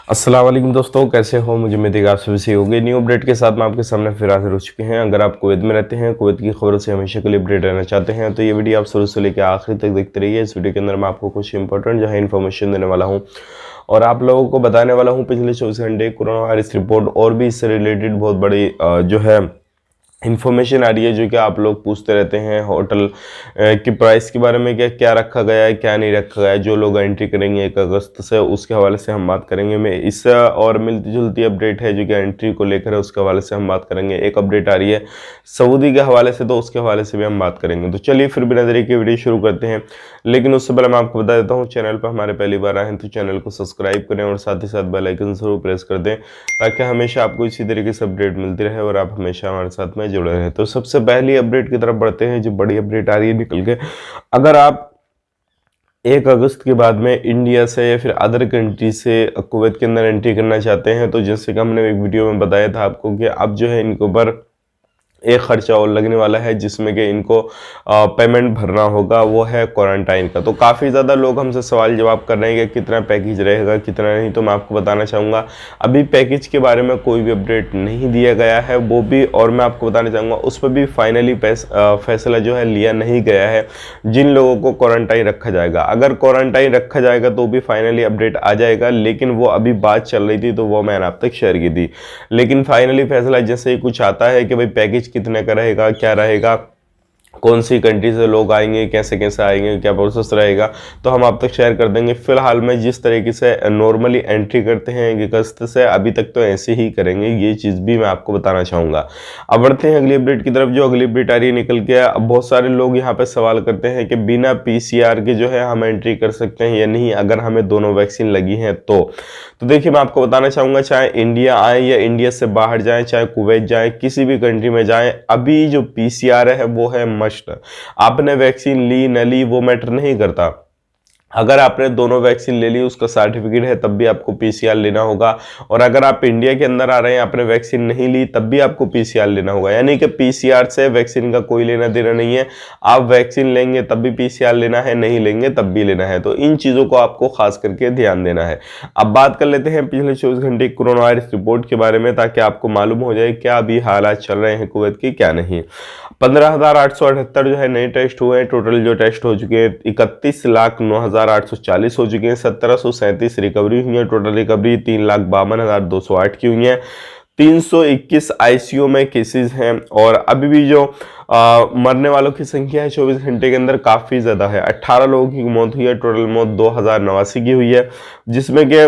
अस्सलाम वालेकुम दोस्तों, कैसे हो? मुझे उम्मीद है कि आप सभी सही होंगे। न्यू अपडेट के साथ मैं आपके सामने फिर हाजिर हो चुके हैं। अगर आप कुवैत में रहते हैं, कुवैत की खबरों से हमेशा के लिए अपडेट रहना चाहते हैं, तो ये वीडियो आप शुरू से लेकर आखिर तक देखते रहिए। इस वीडियो के अंदर मैं आपको कुछ इंपॉर्टेंट जो है इन्फॉर्मेशन देने वाला हूँ और आप लोगों को बताने वाला हूँ पिछले 24 घंटे कोरोना वायरस रिपोर्ट और भी इससे रिलेटेड बहुत बड़ी जो है इन्फॉर्मेशन आ रही है, जो कि आप लोग पूछते रहते हैं। होटल की प्राइस के बारे में क्या क्या रखा गया है, क्या नहीं रखा गया है, जो लोग एंट्री करेंगे 1 अगस्त से, उसके हवाले से हम बात करेंगे। मैं इस और मिलती जुलती अपडेट है जो कि एंट्री को लेकर है, उसके हवाले से हम बात करेंगे। एक अपडेट आ रही है सऊदी के हवाले से, तो उसके हवाले से भी हम बात करेंगे। तो चलिए फिर बिना देरी के वीडियो शुरू करते हैं। लेकिन उससे पहले मैं आपको बता देता हूँ, चैनल पर हमारे पहली बार आए हैं तो चैनल को सब्सक्राइब करें और साथ ही साथ बेल आइकन जरूर प्रेस कर दें, ताकि हमेशा आपको इसी तरीके से अपडेट मिलती रहे और आप हमेशा हमारे साथ में जुड़े रहें। तो सबसे पहली अपडेट की तरफ बढ़ते हैं, जो बड़ी अपडेट आ रही है निकल के। अगर आप 1 अगस्त के बाद में इंडिया से या फिर अदर कंट्री से कुवैत के अंदर एंट्री करना चाहते हैं, तो जैसे कि हमने एक वीडियो में बताया था आपको कि अब जो है इनके ऊपर एक खर्चा और लगने वाला है, जिसमें कि इनको पेमेंट भरना होगा, वो है क्वारंटाइन का। तो काफ़ी ज़्यादा लोग हमसे सवाल जवाब कर रहे हैं कि कितना पैकेज रहेगा, कितना नहीं। तो मैं आपको बताना चाहूँगा, अभी पैकेज के बारे में कोई भी अपडेट नहीं दिया गया है, वो भी, और मैं आपको बताना चाहूँगा उस पर भी फाइनली फैसला जो है लिया नहीं गया है जिन लोगों को क्वारंटाइन रखा जाएगा। अगर क्वारंटाइन रखा जाएगा तो भी फाइनली अपडेट आ जाएगा, लेकिन वो अभी बात चल रही थी तो वो मैंने आप तक शेयर की थी। लेकिन फाइनली फैसला जैसे ही कुछ आता है कि भाई पैकेज कितने का रहेगा, क्या रहेगा, कौन सी कंट्री से लोग आएंगे, कैसे कैसे आएंगे, क्या प्रोसेस रहेगा, तो हम आप तक शेयर कर देंगे। फिलहाल में जिस तरीके से नॉर्मली एंट्री करते हैं 1 अगस्त से, अभी तक तो ऐसे ही करेंगे, ये चीज़ भी मैं आपको बताना चाहूँगा। अब बढ़ते हैं अगली अपडेट की तरफ। जो अगली अपडेट आ रही है निकल के, अब बहुत सारे लोग यहाँ पे सवाल करते हैं कि बिना PCR के जो है हम एंट्री कर सकते हैं या नहीं, अगर हमें दोनों वैक्सीन लगी हैं तो देखिए मैं आपको बताना चाहूँगा, चाहे इंडिया आए या इंडिया से बाहर जाएँ, चाहे कुवैत जाएँ, किसी भी कंट्री में जाएँ, अभी जो PCR है वो है मस्ट। आपने वैक्सीन ली न ली वो मैटर नहीं करता। अगर आपने दोनों वैक्सीन ले ली, उसका सर्टिफिकेट है, तब भी आपको PCR लेना होगा। और अगर आप इंडिया के अंदर आ रहे हैं, आपने वैक्सीन नहीं ली, तब भी आपको PCR लेना होगा। यानी कि PCR से वैक्सीन का कोई लेना देना नहीं है। आप वैक्सीन लेंगे तब भी PCR लेना है, नहीं लेंगे तब भी लेना है। तो इन चीज़ों को आपको खास करके ध्यान देना है। अब बात कर लेते हैं पिछले 24 घंटे कोरोना वायरस रिपोर्ट के बारे में, ताकि आपको मालूम हो जाए क्या अभी हालात चल रहे हैं कुवैत के, क्या नहीं। 15,878 जो है नए टेस्ट हुए हैं। टोटल जो टेस्ट हो चुके हैं 31,09,840 हो चुके हैं। 1737 रिकवरी हुई है। टोटल रिकवरी 3,52,208 की हुई है। 321 ICU में केसेस हैं और अभी भी जो मरने वालों की संख्या है 24 घंटे के अंदर काफ़ी ज़्यादा है। 18 लोगों की मौत हुई है। टोटल मौत 2,089 की हुई है, जिसमें कि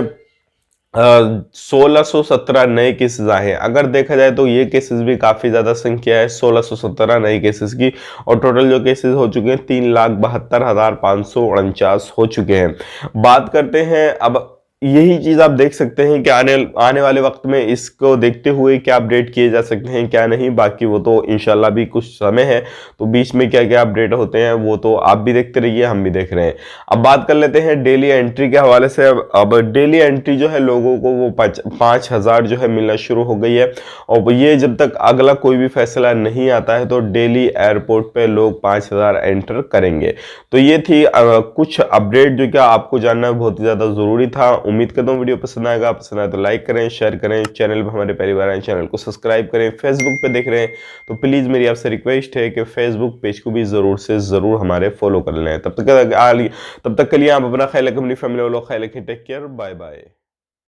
1617 नए केसेस आए हैं। अगर देखा जाए तो ये केसेस भी काफ़ी ज़्यादा संख्या है, 1617 नए केसेस की। और टोटल जो केसेस हो चुके हैं 3,72,549 हो चुके हैं। बात करते हैं अब, यही चीज़ आप देख सकते हैं कि आने वाले वक्त में इसको देखते हुए क्या अपडेट किए जा सकते हैं, क्या नहीं। बाकी वो तो इंशाल्लाह भी कुछ समय है, तो बीच में क्या क्या अपडेट होते हैं वो तो आप भी देखते रहिए, हम भी देख रहे हैं। अब बात कर लेते हैं डेली एंट्री के हवाले से। अब डेली एंट्री जो है लोगों को वो 5,000 जो है मिलना शुरू हो गई है। और ये जब तक अगला कोई भी फैसला नहीं आता है तो डेली एयरपोर्ट पे लोग 5,000 एंटर करेंगे। तो ये थी कुछ अपडेट जो कि आपको जानना बहुत ही ज़्यादा ज़रूरी था। उम्मीद करता हूँ वीडियो पसंद आएगा। पसंद आए तो लाइक करें, शेयर करें। चैनल पर हमारे पहली बार आए चैनल को सब्सक्राइब करें। फेसबुक पे देख रहे हैं तो प्लीज़ मेरी आपसे रिक्वेस्ट है कि फेसबुक पेज को भी ज़रूर से ज़रूर हमारे फॉलो कर लें। तब तक के लिए आप अपना ख्याल रखें, अपनी फैमिली वालों का ख्याल रखें। Take care, bye bye.